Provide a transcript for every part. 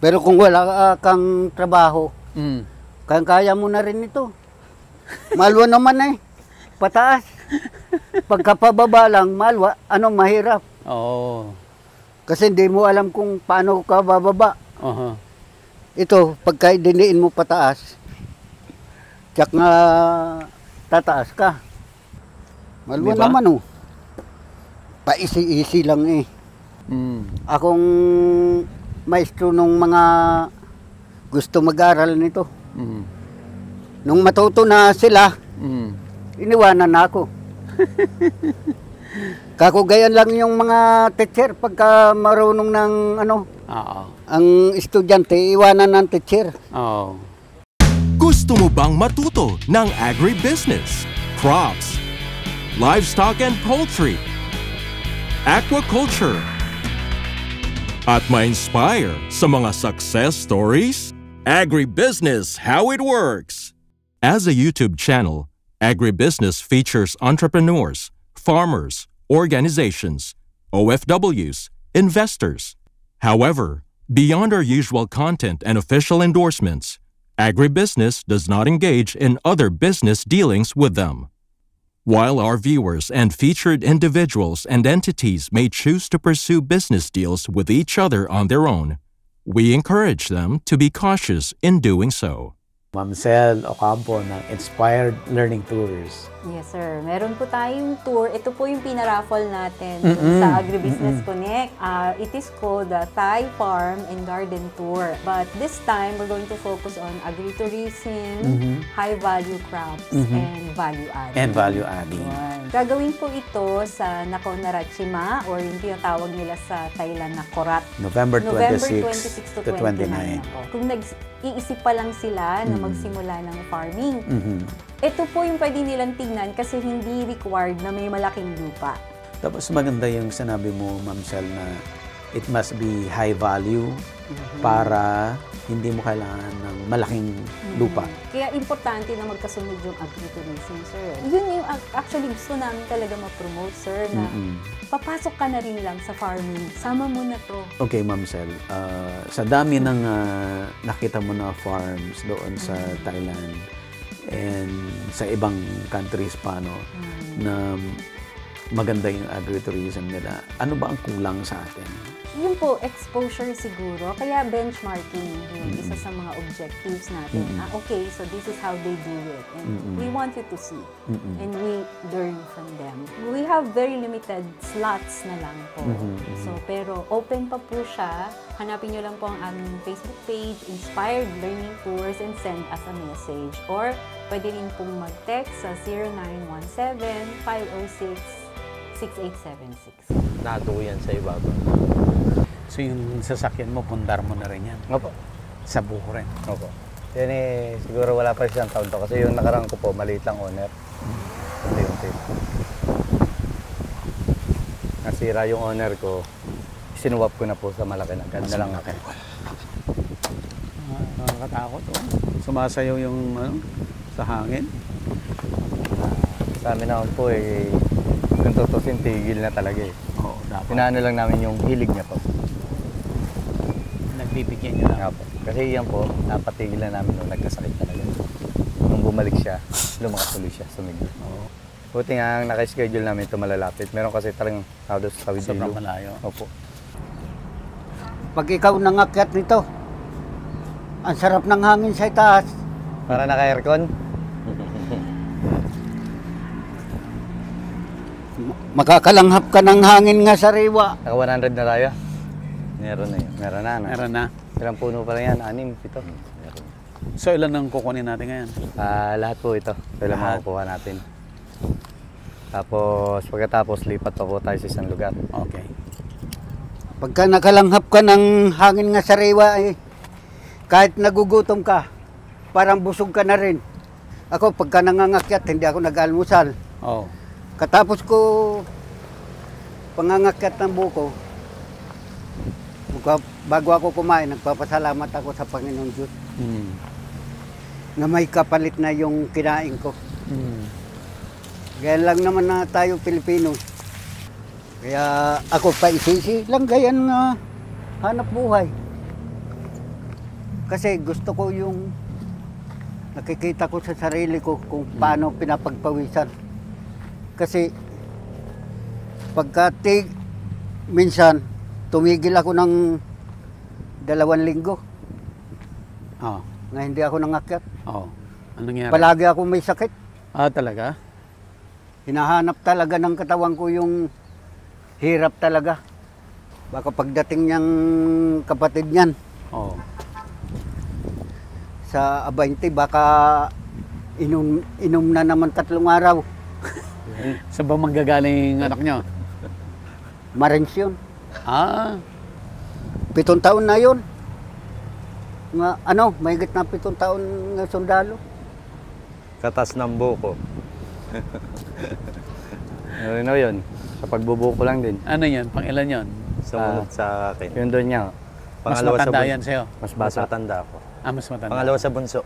Pero kung wala kang trabaho, kaya mo na rin ito. Malwa naman eh. Pataas. Pagkapababa lang, malwa, mahirap. Oo. Kasi hindi mo alam kung paano ka bababa. Ito, pagka diniin mo pataas, tsak nga tataas ka. Malwa Diba? naman oh. Paisi-isi lang eh. Akong maestro nung mga gusto mag-aral nito. Nung matuto na sila, iniwanan na ako. Kakugayan lang yung mga teacher pagka marunong ng ang estudyante, iwanan ng teacher. Gusto mo bang matuto ng agribusiness, crops, livestock and poultry, aquaculture, at ma-inspire sa mga success stories? Agribusiness, how it works! As a YouTube channel, Agribusiness features entrepreneurs, farmers, organizations, OFWs, investors. However, beyond our usual content and official endorsements, Agribusiness does not engage in other business dealings with them. While our viewers and featured individuals and entities may choose to pursue business deals with each other on their own, we encourage them to be cautious in doing so. Ma'am Sel Ocampo ng Inspired Learning Tours. Yes, sir. Meron po tayong tour. Ito po yung pinaraffle natin sa Agribusiness Connect. It is called the Thai Farm and Garden Tour. But this time, we're going to focus on agritourism, high-value crops, and value-adding. And value-adding. Gagawin po ito sa Nakhon Ratchasima or yung tinatawag nila sa Thailand na Korat. November 26 to 29. Kung nag-iisip pa lang sila na magsimula ng farming, ito po yung pwede nilang tingnan kasi hindi required na may malaking lupa. Tapos maganda yung sinabi mo, Ma'am Sel, na it must be high value para hindi mo kailangan ng malaking lupa. Kaya importante na magkasunod yung agritourism, sir. Yun yung actually gusto namin talaga ma-promote, sir, na papasok ka na rin lang sa farming. Sama mo na to. Okay, Ma'am Sel. Sa dami ng nakita mo na farms doon sa Thailand and sa ibang countries pa, no, na maganda yung agritourism nila. Ano ba ang kulang sa atin? Yun po, exposure siguro. Kaya benchmarking yung isa sa mga objectives natin. Okay, so this is how they do it. And we want you to see. And we learn from them. We have very limited slots na lang po. So, pero open pa po siya. Hanapin nyo lang po ang aming Facebook page, Inspired Learning Tours, and send us a message. Or pwede rin pong mag-text sa 0917-506-6876. Nato yan sa ibabaw. So yung sasakyan mo, pundar mo na rin yan? Opo. Sa buko rin? Opo. Yan eh, siguro wala pa siyang taon to. Kasi yung nakarang ko po, maliit lang owner. Unti-unti. Nasira yung owner ko, sinuwap ko na po sa malaki na. Ganda lang ako. Nakakatakot. Sumasayaw yung sa hangin. Sa amin naman po eh, kung tutusin, tigil na talaga eh. Oo, dapat. Pinaano lang namin yung hilig niya po. Nagbibigyan niya lang. Po. Kasi yan po, napatigil na namin nung nagkasakit talaga. Nung bumalik siya, lumakas ulit siya, sumigil. Buti nga, naka-schedule namin ito malalapit. Meron kasi talagang tawag sa Tawid Dilo. Sobrang malayo. Opo. Pag ikaw nangakyat nito, ang sarap ng hangin sa itaas. Para naka-aircon? Makakalanghap ka ng hangin nga sa riwa. Naka 100 na tayo? Meron na yun. Meron na. Meron na. Ilang puno pa lang yan? 6, 7. Meron. So ilan ang kukunin natin ngayon? Lahat po ito. Ito lang makukuha natin. Tapos pagkatapos lipat pa po tayo sa isang lugar. Okay. Pagka nakalanghap ka ng hangin nga sa riwa, kahit nagugutom ka, parang busog ka na rin. Ako, pagka nangangakyat, hindi ako nag-almusal. Oh. Katapos ko pangangakyat ng buko, bago ako kumain, nagpapasalamat ako sa Panginoon Diyos na may kapalit na yung kinain ko. Gaya lang naman na tayo Pilipino. Kaya ako paisisi lang gayan na hanap buhay. Kasi gusto ko yung nakikita ko sa sarili ko kung paano pinapagpawisan. Kasi minsan tumigil ako ng 2 linggo Oh. na hindi ako nangakyat. Oh. Anong nangyari? Palagi ako may sakit. Talaga? Hinahanap talaga ng katawan ko yung hirap talaga. Baka pagdating niyang kapatid niyan Oh. sa Abante, baka inom na naman 3 araw. Saan ba manggagaling anak nyo? Marines yun. 7 taon na yun. Mahigit na 7 taon nga sundalo. Katas ng buko. Ano yun? Sa pagbubuko lang din. Ano yan? Pang-ilan yun? Sumunod sa akin. Yun doon niya. Mas Pangalawa sa matanda bunso. yan sa'yo? Mas matanda ako. Mas matanda. Pangalawa sa bunso.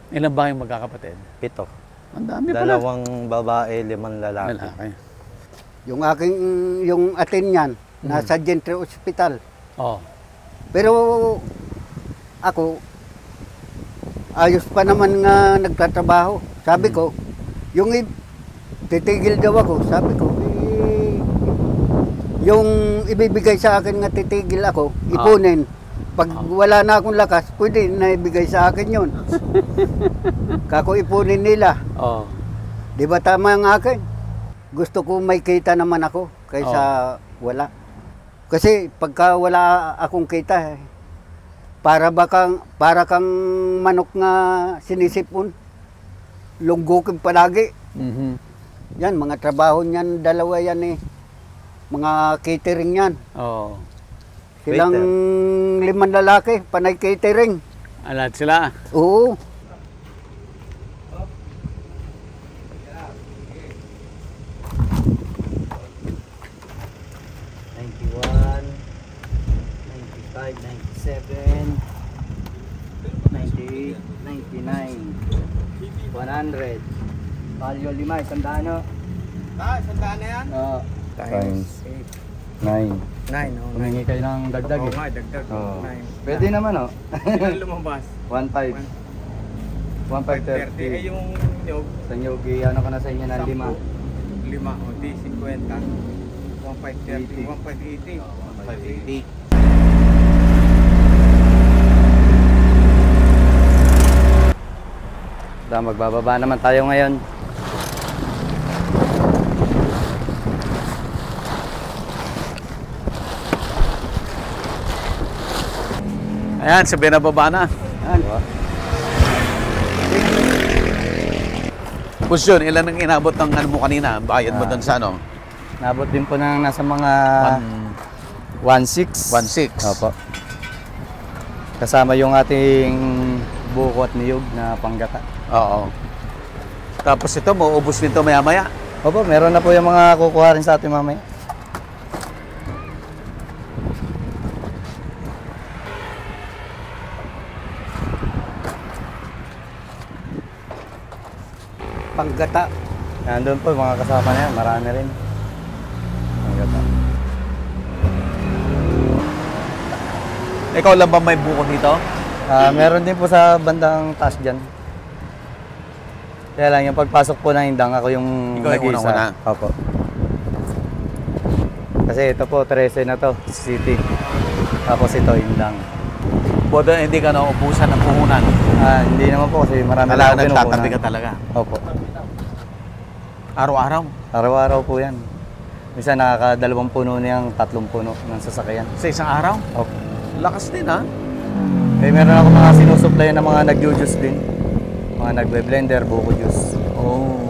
Ilan ba yung magkakapatid? 7. Ang dami pala. 2 babae, 5 lalaki. Lalaki. Yung atin niyan, nasa Gentry Hospital. Oh. Pero ako, ayos pa naman nga nagtatrabaho. Sabi ko, titigil daw ako. Sabi ko, yung ibibigay sa akin nga titigil ako, ipunin. Pag wala na akong lakas, pwede na ibigay sa akin yun. Kako ipunin nila. Oh. Di ba tama ang akin? Gusto ko may kita naman ako kaysa wala. Kasi pagka wala akong kita, para kang manok nga sinisipon. Lunggukin palagi. Mm-hmm. Yan, mga trabaho niyan, 2 yan eh. Mga catering yan. Oh. Silang 5 lalaki, panay catering. Lahat sila? Oo. Palyo 5, 100 no? 100 na yan? Oo. Times 9. 9, Humingi kayo ng dagdag Oo eh. nga, dagdag. Oo. 9. Pwede naman oh. Ilan lumabas? 1.5. 1.530. Yung nyog, Sa Yogi, ano ko na sa inyo ng 5. 5, o di 50. 1.530, 1.580. 1.580. Magbababa naman tayo ngayon. Ayan, sabi na baba na. Posyon, ilan ang inabot ng ano mo kanina? Bayad mo doon sa ano? Nabot din po ng nasa mga 1.6. 1.6. Opo. Kasama yung ating buko at niyog na panggata. Oo. Tapos ito, mauubos nito maya-maya. Opo, meron na po yung mga kukuha rin sa ating mamaya. Panggata. Nandun po mga kasama na yan, marami rin. Panggata. Ikaw lang ba may buko dito? Meron din po sa bandang taas dyan. Kaya lang, yung pagpasok po ng indang, ako yung Ikaw yung nag-iisa. unang-una? Opo. Kasi ito po, 13 na to, city. Tapos ito, indang. Bodo, hindi ka nauubusan ng puhunan. Hindi naman po kasi marami Kailangan na ako nagtatabi ka pinupunan. talaga. Opo. Araw-araw. Araw-araw po yan. Minsan nakaka-2 puno niyang 3 puno ng sasakyan. Sa isang araw. Opo. Lakas din ha. Eh, meron ako mga sinusupply ng mga nag-juice din. Mga nagbe-blender, buko juice. Oh.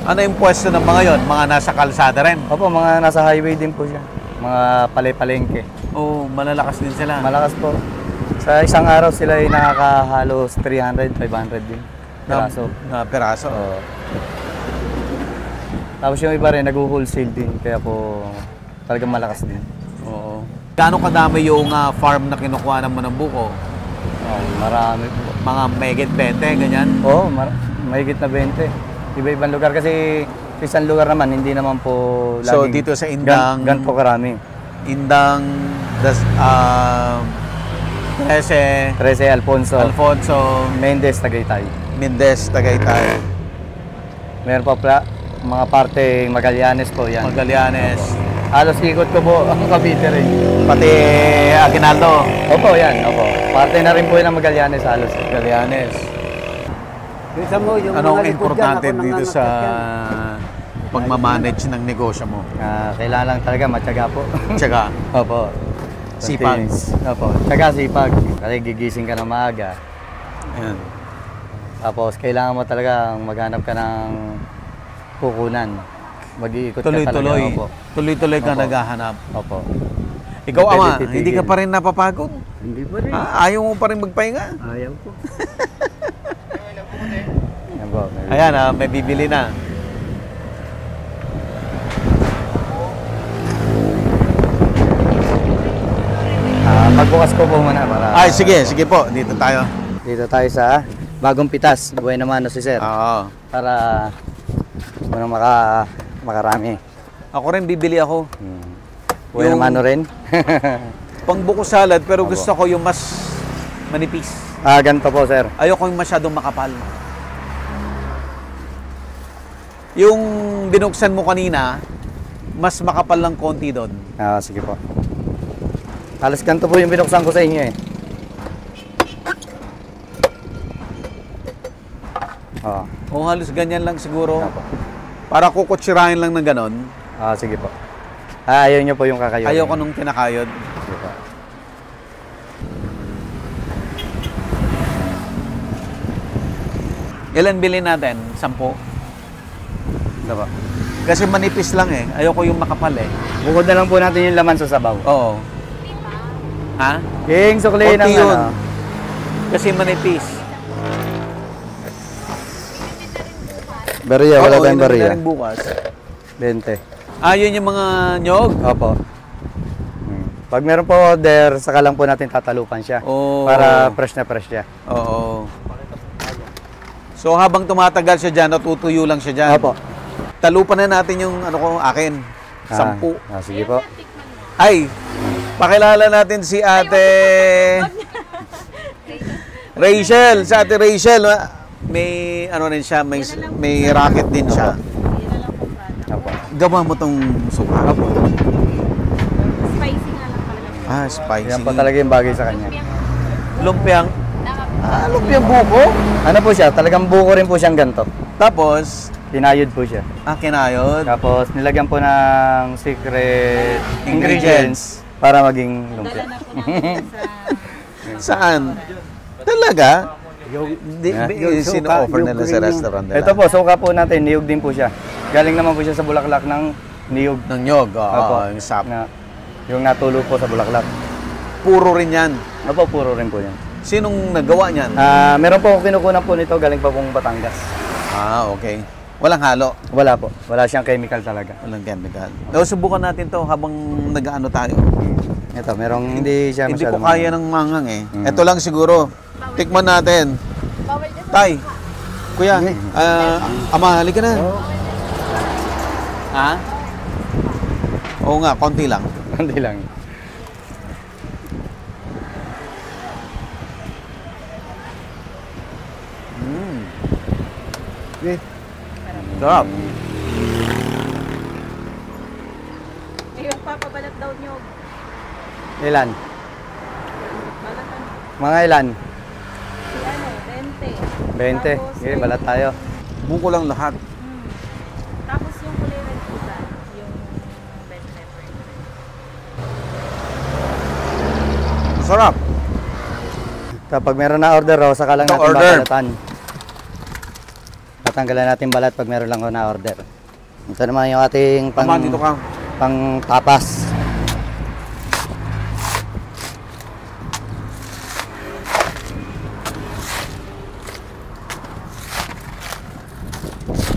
Ano yung pwesto ng mga yon? Mga nasa kalsada rin? Opo, mga nasa highway din po siya. Mga palengke. Oo, malalakas din sila. Malakas po. Sa isang araw sila ay nakakahalos 300, 500 din. Piraso. Na peraso. Oo. Tapos yung iba rin, nag-wholesale din. Kaya po, talagang malakas din. Oo. Gaano kadami yung farm na kinukuha mo ng buko? Marami po. Mga megit 20, ganyan? Oo, mahigit na 20. Iba-ibang lugar kasi sa isang lugar naman, hindi naman po laging... So, dito sa Indang... Gan po karami. Indang... 13 Alfonso. Alfonso Mendez, Tagaytay. Mendez, Tagaytay. Meron pa mga parte Magallanes po yan. Magallanes. Halos ikot ko po ang Cavite rin. Pati Aguinaldo. Opo, yan. Opo. Parte na rin po yan ng Magallanes halos. Magallanes. Isa mo, yung Anong mga likod importante dyan, ako dito sa nangangakyat pagmamanage ng negosyo mo? Kailangan lang talaga matyaga po. Tsaka, Opo. Sipag. Opo. Tsaga sipag. Kasi gigising ka ng maaga. ayan. Tapos kailangan mo talaga maghanap ka ng pukunan. Mag-iikot ka talaga. Tuloy-tuloy. Opo. Tuloy-tuloy ka Opo. naghahanap. Opo. Ikaw, Hindi ama, pwede titigil. hindi ka pa rin napapagod? Hindi ba rin? Ayaw mo pa rin magpahinga? Ayaw ko. Yan po. Ayan, may bibili na. Magbukas ko po muna para... Ay, sige po. Dito tayo. Dito tayo sa Bagong Pitas. Buhay naman si sir. Oo. Para makarami. Ako rin, bibili ako. Buhay Yung- naman rin. Pang buko salad, pero Opo. gusto ko yung mas manipis. Ganito po sir. Ayoko yung masyadong makapal. Yung binuksan mo kanina, mas makapal lang konti doon. Sige po. Halos ganito po yung binuksan ko sa inyo eh. O halos ganyan lang siguro. Opo. Para kukutsirahin lang ng ganon. Sige po. Ayaw nyo po yung kakayo. Ayoko nung kinakayod. Sige po. Ilan bilhin natin? 10. Ito po. Kasi manipis lang eh. Ayoko yung makapal eh. Bukod na lang po natin yung laman sa sabaw. Oo. Ha? King, sukli ng Konti yun. ano. Kasi manipis. Bariya, wala Oo, tayong yun ang bariya. rin bukas. 20. Yun yung mga nyog? Opo. Pag meron po order, saka lang po natin tatalupan siya. Oo. Para fresh na fresh siya. Oo. So habang tumatagal siya dyan, natutuyo lang siya dyan. Opo. Talupan na natin yung ano ko, akin. 10. Sige po. Ay, pakilala natin si ate Rachel. Si ate Rachel, may ano rin siya, may racket din siya. Opo. Gawa mo tong suka. Spicy nga lang talaga. Spicy. Yan po talaga yung bagay sa kanya. Lumpiang. Lumpiang buko. Ano po siya? Talagang buko rin po siyang ganito. Tapos, Kinayod po siya. kinayod. Tapos nilagyan po ng secret Ingredients. para maging lumpia. Saan? Talaga? yung Sino-offer suka, nila yung sa green restaurant nila? Ito po, suka po natin, niyog din po siya. Galing naman po siya sa bulaklak ng niyog. Ng nyog. Opo. Yung sap. Yung natulo po sa bulaklak. Puro rin yan. Opo, puro rin po yan. Sinong nagawa niyan? Meron po akong kinukunan po nito, galing pa pong Batangas. Okay. Walang halo. Wala po. Wala siyang chemical talaga. Walang chemical. So, subukan natin to habang nag-ano tayo. Ito, merong hindi siya Hindi ko masyadong... kaya ng manghang eh. Ito lang siguro. Tikman natin. Tay, kuya, ama, halika na. Ha? Oo nga, konti lang. Hindi lang. Sarap. May magpapabalat daw nyo. Ilan? Balatan. Mga ilan? Si ano, 20. 20. Tapos, Okay, balat tayo. Buko lang lahat. Tapos yung kulay red pula, yung bell pepper. Sarap. Kapag meron na order, saka lang Ito, natin order. babalatan. Tatanggalan natin balat pag meron lang na order. Ito naman yung ating Tama, dito ka. pang tapas.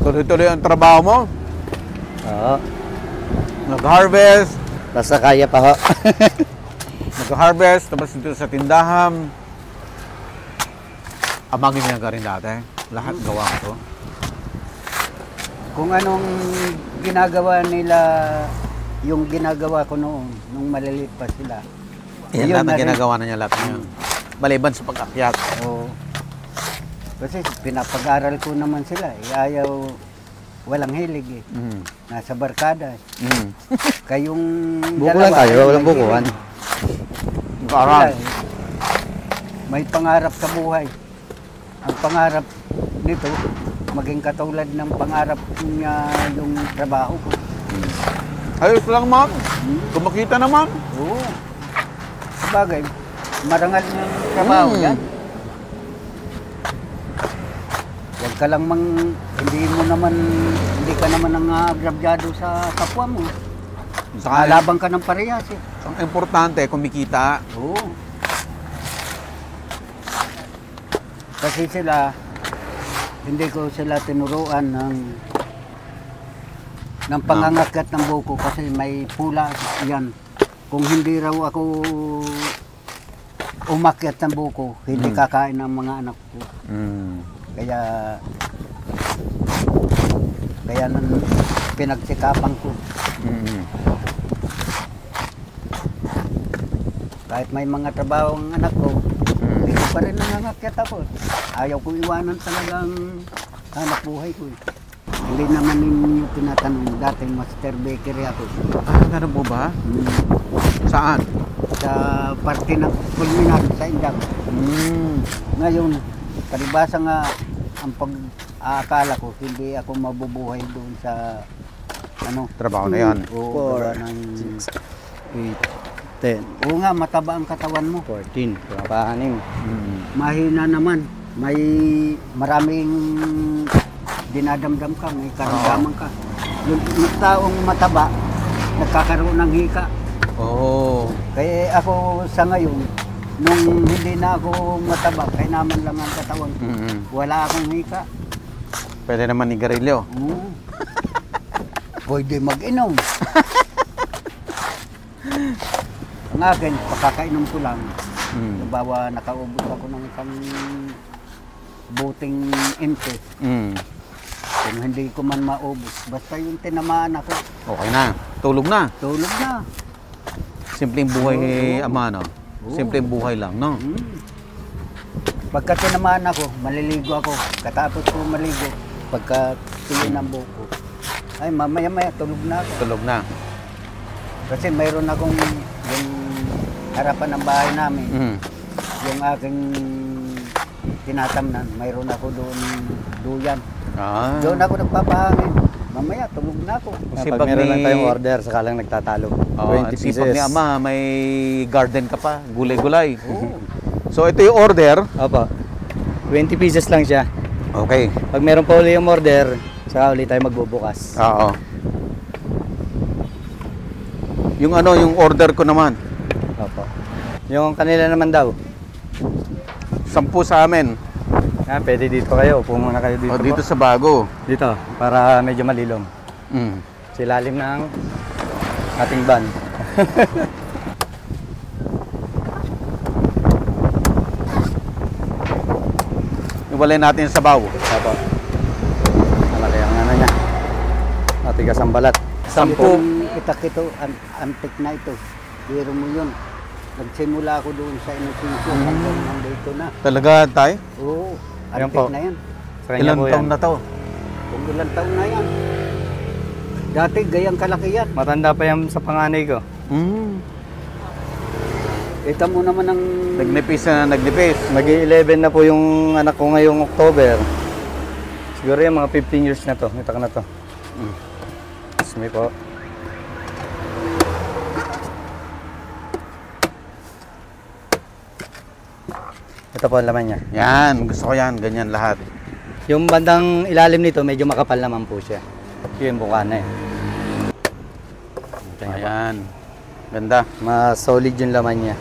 Tuloy-tuloy ang trabaho mo. Oo. Nag-harvest. Basta kaya pa ho. Nag-harvest. Tapos dito sa tindahan. Amagin niya ka rin dati. Lahat gawa ko to. Kung anong ginagawa nila, yung ginagawa ko noon, nung maliliit pa sila. Yan Yun lahat na ang rin. ginagawa na niya lahat niya. maliban sa pag-akyat. Oo. Kasi pinapag-aral ko naman sila. Ayaw, walang hilig eh. Nasa barkada. Kayong Buko lang tayo, walang bukuhan. Sila, may pangarap sa buhay. Ang pangarap nito, maging katulad ng pangarap niya yung trabaho ko. Ayos lang, ma'am. Kumakita naman. Oo. Sabagay, marangal ng trabaho yan. Huwag ka lang hindi ka naman ang agrabyado sa kapwa mo. Saka, Alabang ka ng parehas eh. ang importante, kumikita. Oo. Kasi sila, hindi ko sila tinuruan ng pangangakyat ng buko kasi may pula yan. Kung hindi raw ako umakyat ng buko, hindi kakain ng mga anak ko. Kaya nang pinagsikapan ko. Kahit may mga trabaho ang anak ko, hindi ko pa rin nangangakyat ako. Ayaw ko iwanan talagang hanap buhay ko. Hindi naman ninyo tinatanong, dati master bakery ako. Ganun po ba? Saan? Sa parte ng Kulminat, sa Indak. Ngayon, palibasa nga ang pag-aakala ko, hindi ako mabubuhay doon sa Trabaho na yan. Oo, gawa ng 10, oo nga, mataba ang katawan mo. 14, pang-anim. Mahina naman. May maraming dinadamdam ka, may karamdaman ka. Yung taong mataba, nagkakaroon ng hika. Oo. Kaya ako sa ngayon, nung hindi na ako mataba, kaya naman lang ang katawan ko. Wala akong hika. Pwede naman ni Garillo. Pwede mag-inom. Ang akin, pakakainom ko lang. Bawa nakaubos ako ng isang buting inte. Kung hindi ko man maubos, basta yung tinamaan ako, Okay na. Tulog na. tulog na. Simpleng buhay, ama, no? Simpleng buhay lang, no? Pagka tinamaan ako, maliligo ako. Katapos ko maligo, pagka tuloy ng buko, ay mamaya-maya tulog na ako. Tulog na. Kasi mayroon akong yung harapan ng bahay namin, yung aking tinatamnan, mayroon ako doon duyan. Doon ako nagpapahangin. Mamaya, tulog na ako. Pag meron lang tayong order, saka lang nagtatalo. 20 pieces. Sipag ni ama, may garden ka pa, gulay-gulay. So ito yung order. Opo. 20 pieces lang siya. Okay. Pag meron pa uli yung order, saka ulit tayo magbubukas. Oo. Yung yung order ko naman. Opo. Yung kanila naman daw. 10 sa amin. Pwede dito kayo. Upo muna kayo dito. Dito po. sa bago. Dito, para medyo malilom. Sa ilalim ng ating van. Iwalay natin sa bago. Opo. Malaki ang niya. Matigas ang balat. 10. Itong itak ito, antik na ito. Biro mo yun. Nagsimula ako doon sa Inocencio, hanggang nandito na. Talaga, tay? Oo, Ayan antik po. na yan. Sa kanya Ilang po taon yan. na to? Kung ilang taon na yan. Dati gayang kalaki yan. Matanda pa yan sa panganay ko. Kita mo naman ang... Nagnipis na nagnipis. Mag-11 na po yung anak ko ngayong October. Siguro yung mga 15 years na to. Ito ka na to. May po. Ito po ang laman niya. Yan, gusto ko yan. Ganyan lahat. Yung bandang ilalim nito, medyo makapal naman po siya. Yun yung bukana eh. Ayan. Ganda. Mas solid yung laman niya.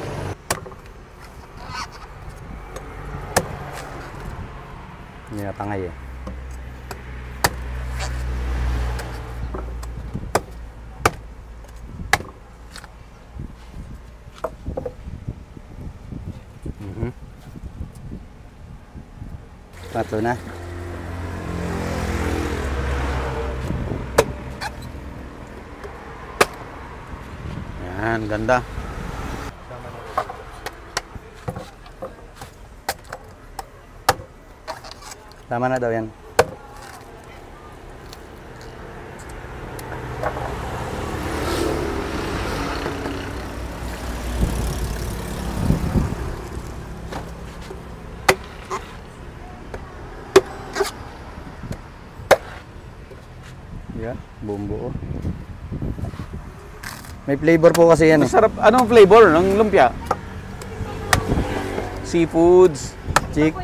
Hindi na tangay eh. Tatlo na. Yan, ganda. Tama na daw yan. Yan, buong buo. May flavor po kasi yan eh. Masarap. Anong flavor ng lumpia? Seafoods. Chick,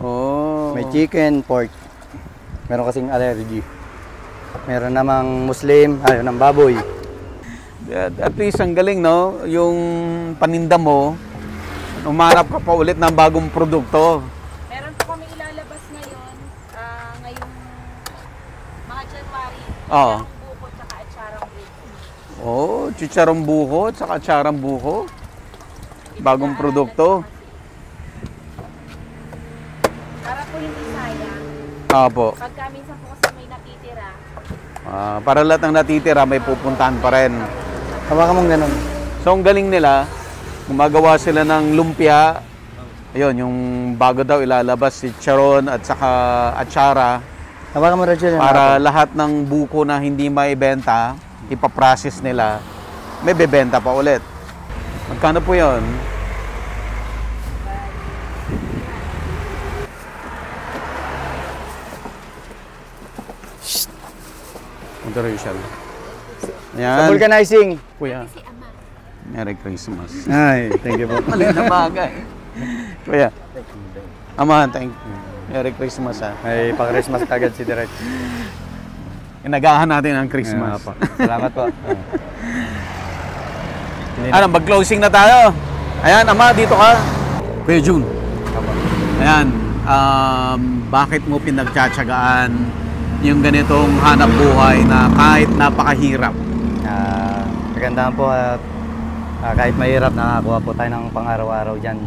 Oh. may chicken, pork. Meron kasing allergy. Meron namang Muslim, ayaw ng baboy. At least ang galing, no? Yung paninda mo, umanap ka pa ulit ng bagong produkto. Meron po kami ilalabas ngayon, ngayong mga January. Oo. Ang buko tsaka atsarang buko. Oh, chicharong buko, tsaka charang buko. Bagong produkto. Para po hindi sayang. Apo. Pagka minsan po kasi may natitira, Para lahat ng natitira, may pupuntahan pa rin. Hawakan mong ganun. So, ang galing nila, gumagawa sila ng lumpia. Ayun, yung bago daw ilalabas si charon at saka atsara. Hawakan mo, Rachel. Para lahat ng buko na hindi maibenta, ipaprocess nila, may bebenta pa ulit. Magkano po yun? Punta Rachel. Sa Ayan. vulcanizing. Kuya. Merry Christmas. Ay, thank you po. Mali na bagay. Kuya. Ama, thank you. Merry Christmas ha. May pang-Christmas kagad si Direk. Inagahan natin ang Christmas. Po. Salamat po. Ano, mag-closing na tayo. Ayan, Ama, dito ka. Kuya June. Ayan, bakit mo pinagtsatsagaan yung ganitong hanap buhay na kahit napakahirap? Kagandahan po at kahit mahirap, nakakuha po tayo ng pang-araw-araw dyan.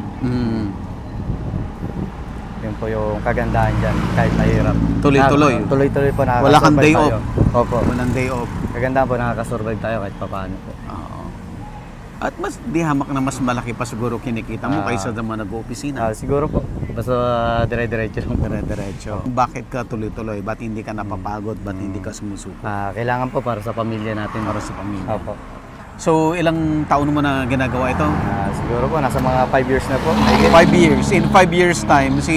Yun po yung kagandahan dyan, kahit mahirap. Tuloy-tuloy. Tuloy-tuloy po nakakasurvive Wala kang day tayo. off. Opo. Walang day off. Kagandahan po nakakasurvive tayo kahit papaano po. Oo. At mas di hamak na mas malaki pa siguro kinikita mo kaysa naman nag-opisina. Siguro po. Basta dire-diretso lang. Dire-diretso. Bakit ka tuloy-tuloy? Ba't hindi ka napapagod? Ba't hindi ka sumusuko? Kailangan po para sa pamilya natin. Para sa pamilya. Opo. So, ilang taon mo na ginagawa ito? Siguro po, nasa mga 5 years na po. 5 years. In 5 years time, si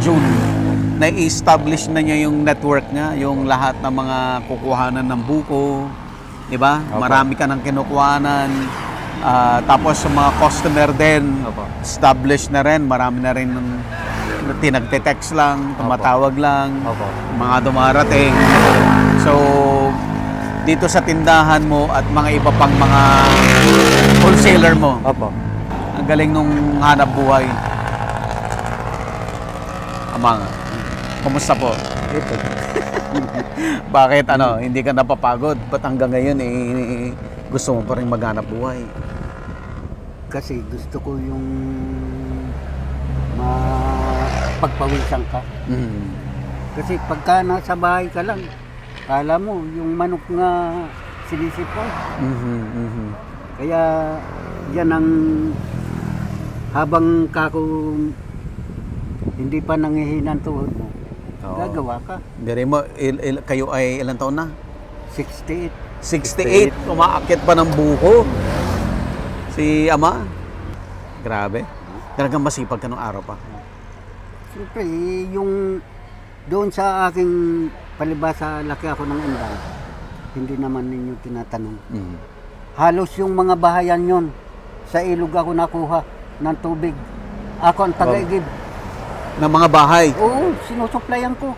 June, na-establish na niya yung network niya, yung lahat ng mga kukuhanan ng buko, di ba? Opo. Marami ka ng kinukuhanan. Tapos sa mga customer din, Opo. established na rin. Marami na rin tinagte-text lang, tumatawag lang, Opo. mga dumarating. So, dito sa tindahan mo at mga iba pang mga wholesaler mo. Opo. Ang galing nung hanap buhay. Amang, kumusta po? Ito. Bakit hindi ka napapagod? Ba't hanggang ngayon gusto mo pa rin maghanap buhay? Kasi gusto ko yung mapagpawisan ka. Kasi pagka nasa bahay ka lang, kala mo yung manok nga sinisipon. Kaya yan ang habang kako hindi pa nangihinang tuhod mo, gagawa ka. Biri mo, kayo ay ilang taon na? 68. 68. Umaakit pa ng buko. Si Ama. Grabe. Talagang masipag ka nung araw pa. Siyempre, yung doon sa aking palibasa, laki ako ng Inday, hindi naman ninyo tinatanong. Halos yung mga bahayan yon sa ilog ako nakuha ng tubig. Ako ang taga-igib. Ng mga bahay. Oo, sinusuplayan ko.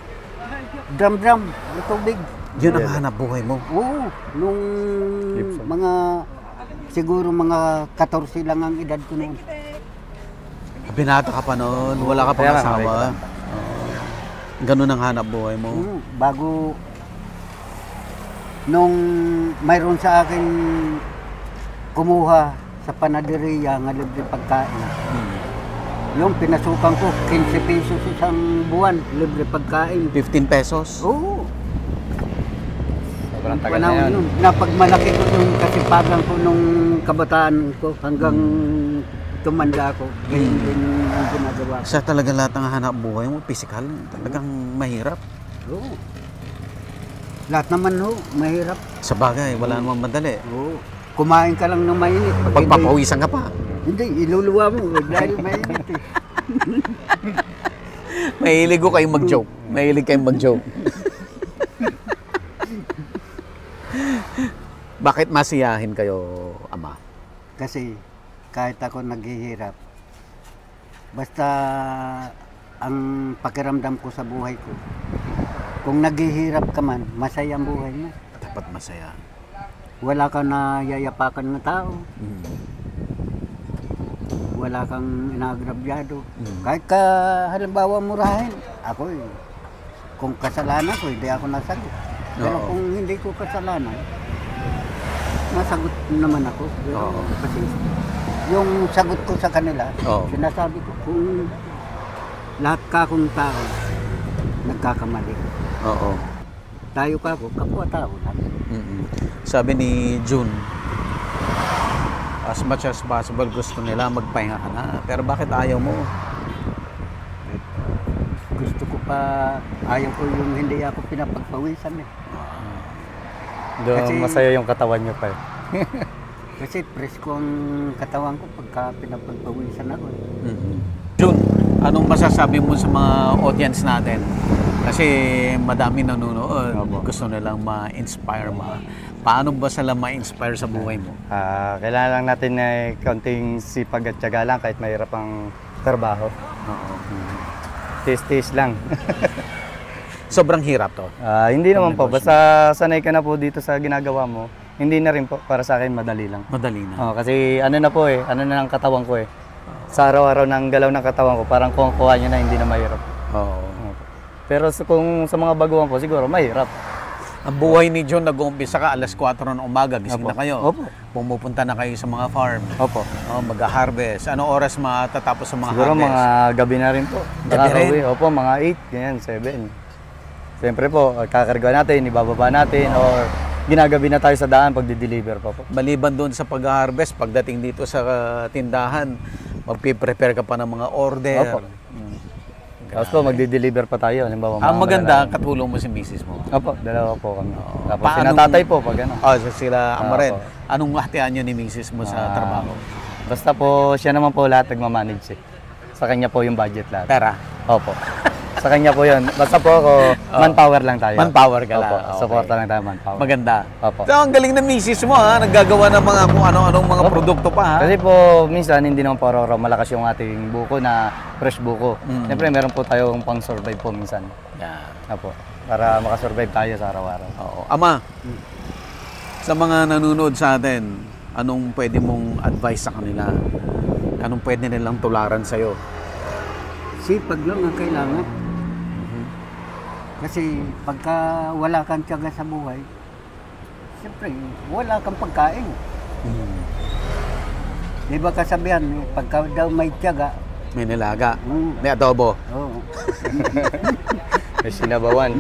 Drum-drum ng tubig. Yun ang hanap buhay mo. Oo, nung mga, siguro mga 14 lang ang edad ko noon. Binata ka pa noon, wala ka pang Kaya nga, asawa. Ganun ang hanap buhay mo. Bago, nung mayroon sa akin kumuha sa panaderiya nga libre pagkain. Yung pinasukan ko, 15 pesos isang buwan, libre pagkain. 15 pesos. Oo. Sobrang tagal na Panahon yan. nun, napagmalaki ko yung kasipagan ko nung kabataan ko hanggang tumanda ko. Ganyan din ang ginagawa ko. Sa talaga lahat ng hanap buhay mo, physical, talagang mahirap. Oo. Lahat naman ho, mahirap. Sa bagay, wala namang madali. Oo. Kumain ka lang ng mainit. Pag Pagpapawisan ka pa. hindi, iluluwa mo dahil mainit eh. Mahilig ko kayong mag-joke. Mahilig kayong mag-joke. Bakit masiyahin kayo, Ama? Kasi kahit ako naghihirap, basta ang pakiramdam ko sa buhay ko, kung naghihirap ka man, masaya ang buhay mo. Dapat masaya. Wala kang nayayapakan ng tao. Wala kang inaagrabyado. Kahit ka halimbawa murahin, ako kung kasalanan ko, hindi ako nasagot. Pero Oo. kung hindi ko kasalanan, nasagot naman ako. Pero Oo. kasi yung sagot ko sa kanila, Oo. sinasabi ko, kung lahat ka akong tao, nagkakamali. Oo. Tayo ka ako, kapwa-tao lang. Sabi ni June, as much as possible gusto nila magpahinga ka na. Pero bakit ayaw mo? Gusto ko pa, ayaw ko yung hindi ako pinapagpawisan eh. Doon Kasi- masaya yung katawan niyo pa eh. Kasi presko ang katawan ko pagka pinapagpawisan ako eh. June, anong masasabi mo sa mga audience natin? Kasi madami nanonood, Opo. gusto nilang ma-inspire Paano ba sila ma-inspire sa buhay mo? Kailangan lang natin na kaunting sipag at tiyaga lang kahit mahirap ang trabaho. Oo. Tiis-tiis lang. Sobrang hirap to. Hindi naman po. Basta sanay ka na po dito sa ginagawa mo. Hindi na rin po. Para sa akin, madali lang. Madali na. Kasi ano na po eh. Ano na ng katawan ko eh. Sa araw-araw ng galaw ng katawan ko, parang kuha niya na hindi na mahirap. Oo. Pero kung sa mga baguhan po, siguro mahirap. Ang buhay ni John, nag-uumpisa ka alas 4 ng umaga, gising Opo. na kayo. Opo. Pumupunta na kayo sa mga farm. Opo. Mag-harvest. Anong oras matatapos sa mga Siguro harvest? mga gabi na rin po. Gabi rin? Nakakauwi. Opo, mga 8, ganyan, 7. Siyempre po, kakarga natin, ibababa natin, or ginagabi na tayo sa daan pag di-deliver pa po. Maliban doon sa pag-harvest, pagdating dito sa tindahan, magpiprepare ka pa ng mga order. Opo. Tapos po, magdi-deliver pa tayo. Halimbawa, Ang mga maganda, malalaman. katulong mo si misis mo. Opo, dalawa po kami. Tapos Paanong- sinatatay po pag ano. So sila ama rin. Opo. Anong hatian nyo ni misis mo sa trabaho? Basta po, siya naman po lahat nagmamanage eh. Sa kanya po yung budget lahat. Pera? Opo. Sa kanya po yun. Basta po ako, manpower lang tayo. Manpower ka lang. Opo, Okay. supporta lang tayo manpower. Maganda. Opo. So, ang galing na misis mo ha. Naggagawa ng mga kung ano-anong mga produkto pa ha. Kasi po, minsan hindi naman po araw-araw malakas yung ating buko na fresh buko. Siyempre, meron po tayong pang-survive po minsan. Yan. Opo. Para makasurvive tayo sa araw-araw. Oo. Ama, sa mga nanonood sa atin, anong pwede mong advice sa kanila? Anong pwede nilang tularan sa'yo? Sipag lang ang kailangan. Kasi pagka wala kang tiyaga sa buhay, siyempre, wala kang pagkain. Di ba kasabihan, pagka daw may tiyaga, May nilaga, may mm, adobo, oo. May sinabawan.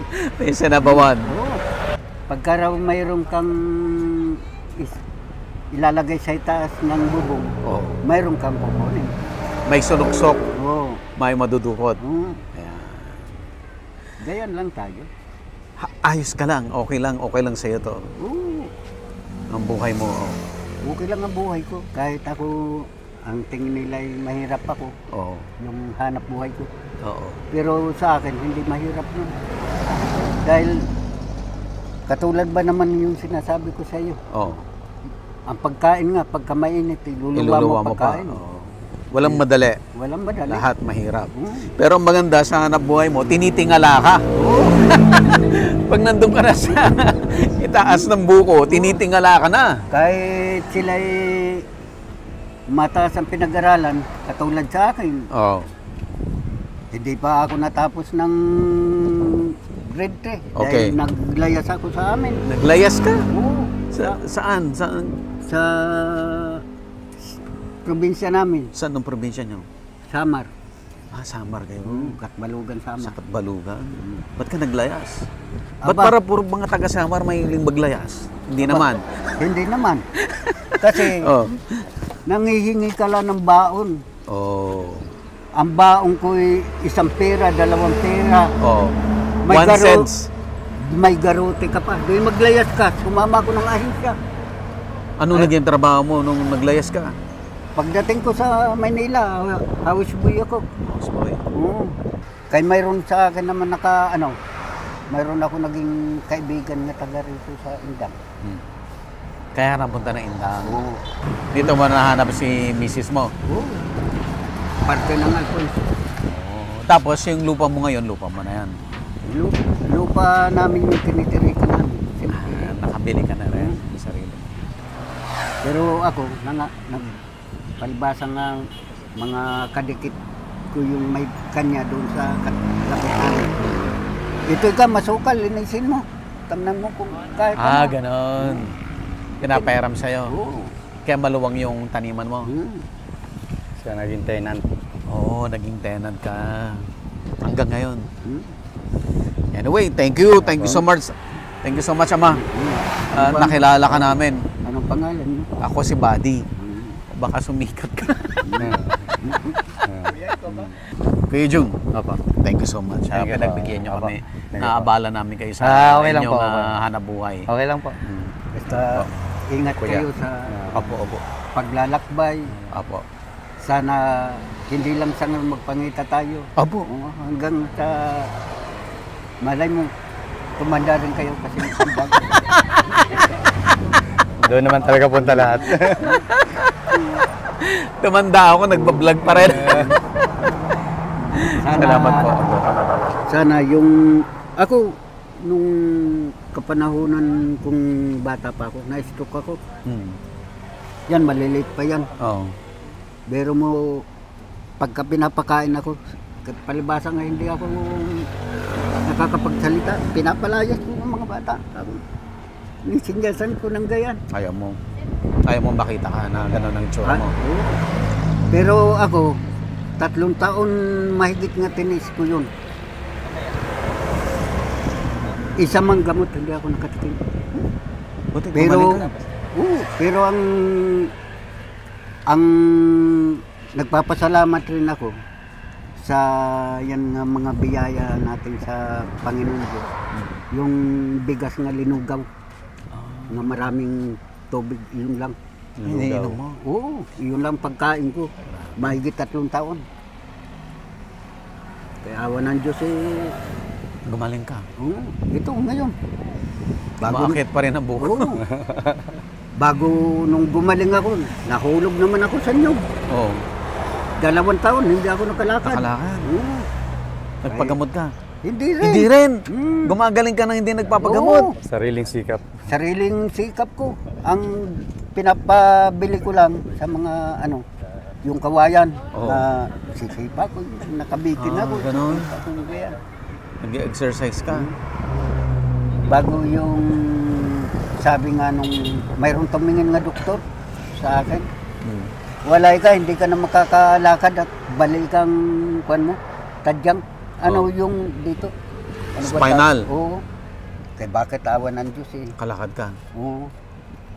may sinabawan. Oo. Pagka raw mayroon kang ilalagay sa itaas ng bubong, Oo. mayroon kang kukunin. May sunuksok, Oo. may madudukot. Oo. Ayan. Gayan lang tayo. Ayos ka lang, okay lang sa'yo to. Oo. Ang buhay mo. Oh. Okay lang ang buhay ko. Kahit ako, ang tingin nila ay mahirap ako, Oo. yung hanap buhay ko. Oo. Pero sa akin, hindi mahirap yun. Dahil, katulad ba naman yung sinasabi ko sa iyo, Oo. ang pagkain nga, pagka mainit, iluluwa mo Iluluwa mo pa. pagkain. Oo. Walang madali. Walang madali. Lahat mahirap. Oo. Pero ang maganda sa hanap buhay mo, tinitingala ka. Pag nandun ka na sa itaas ng buko, tinitingala ka na. Kahit sila'y mataas ang pinag-aralan, katulad sa akin, Oo. hindi pa ako natapos ng grade 3. Okay. Dahil naglayas ako sa amin. Naglayas ka? Oo. Saan? Sa probinsya namin, Saan ang probinsya nyo? Samar. Samar kayo. Katbalugan Samar. Sa Katbalugan. Ba't ka naglayas? Ba't Aba. para puro mga taga-Samar may hiling maglayas? Hindi naman. Hindi naman. Kasi Oh. nangihingi ka lang ng baon. Oh. Ang baon ko ay 1 pera, 2 pera. Oh. May 1 garo- cents. May garote ka pa. Doon maglayas ka. Sumama ko ng ahensya. Ano naging trabaho mo nung naglayas ka? Pagdating ko sa Maynila, house boy ako. Houseboy. Oo. Kaya mayroon sa akin naman mayroon ako naging kaibigan na taga rito sa Indang. Kaya napunta na Indang. Oo. Dito mo nahanap si Mrs. mo. Oo. Parte ng Alfonso. Tapos yung lupa mo ngayon, lupa mo na yan. Lupa namin yung tinitirikan namin. Siyempre. Nakabili ka na rin sa sarili. Pero ako, palibasa nga mga kadikit ko yung may kanya doon sa kapit namin. Ito ka, masukal, linisin mo. Tamnan mo kung kahit Ganon. Pinapairam sa'yo. Oo. Kaya maluwang yung taniman mo. Siya naging tenant. Oo, naging tenant ka. Hanggang ngayon. Anyway, thank you. Thank you so much. Thank you so much, Ama. Nakilala ka namin. Anong pangalan mo? Ako si Buddy. Baka sumikat ka. Kuya Jung, thank you so much. Thank you, Pinagbigyan niyo Opo. kami. Thank you, Naabala namin kayo sa okay lang inyong po, opo. hanap buhay. Okay lang po. Basta ingat Kuya. kayo sa Opo. paglalakbay. Opo. Sana hindi lang sa ngayon magpangita tayo. Opo. Oo, hanggang sa malay mo, tumanda rin kayo kasi bago. Doon naman talaga punta lahat. Tumanda ako, nagbablog pa rin. Salamat po. Sana yung ako nung kapanahonan kung bata pa ako, na-stroke ako. Yan, maliliit pa yan. Oo. Pero mo, pagka pinapakain ako, palibasa nga hindi ako nakakapagsalita, pinapalayas ko ng mga bata. Nisinyasan ko ng gayan. Ayaw mo makita ka na gano'n ang tsura mo. Oo. Pero ako, 3 taon mahigit nga tinis ko yun. Isa mang gamot, hindi ako nakatikim. Buti, Pero, gumaling ka na. pero ang nagpapasalamat rin ako sa yan nga mga biyaya natin sa Panginoon Diyos. Yung bigas nga linugaw, nga maraming tubig, yun lang. Iniinom mo. Oo, yun lang pagkain ko. Mahigit 3 taon. Kaya awa ng Diyos Gumaling ka. ito ngayon. Umakit pa rin ang buko. Oo. Bago nung gumaling ako, nahulog naman ako sa nyog. Oo. 2 taon, hindi ako nakalakad. Nakalakad. Oo. Nagpagamot ka. Hindi rin. Hindi rin. Gumagaling ka nang hindi nagpapagamot. Oo. Sariling sikap. Sariling sikap ko. Ang pinapabili ko lang sa mga yung kawayan na sisipa ko, nakabitin ako. Ganun. Ako kaya. Nag-exercise ka. Bago yung sabi nga nung mayroong tumingin nga doktor sa akin, wala ka, hindi ka na makakalakad at balik kang tadyang. Yung dito? Spinal. Oo. Kaya bakit awa ng Diyos Kalakad ka. Oo.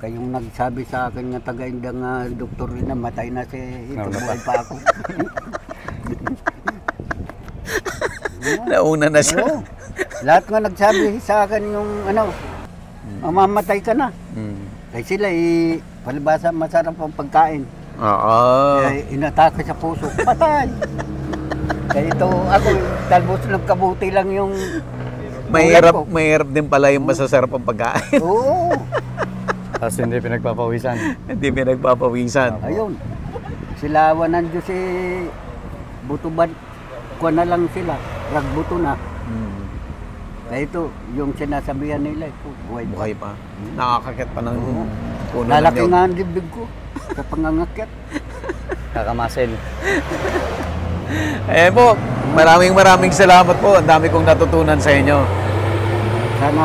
Kayong nagsabi sa akin nga taga-indang doktor rin na matay na si ito, buhay pa ako. Nauna na siya. Oo. Lahat nga nagsabi sa akin yung mamamatay ka na. Kaya sila palibasa masarap ang pagkain. Oo. Kaya inatake sa puso, patay. Kaya ito ako, talbos ng kabuti lang yung Mahirap din pala yung masasarap ang pagkain. Oo. Tapos hindi pinagpapawisan. Hindi pinagpapawisan. Ayun. Sila awan ng Diyos butuban. Kuha na lang sila. Ragbuto na. Kaya ito, yung sinasabihan nila, buhay pa. Buhay pa. Nakakakit pa ng puno ng Lalaki nyog. nga ang dibdib ko sa pangangakit. Kakamasel. Po, maraming salamat po. Ang dami kong natutunan sa inyo. Sana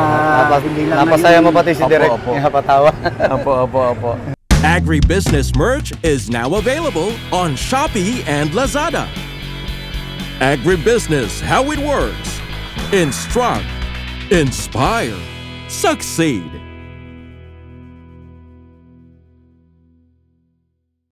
hindi lang Napasaya mo pati si Opo, Direk. opo. Napatawa. Opo. Agribusiness merch is now available on Shopee and Lazada. Agribusiness, how it works. Instruct, inspire, succeed.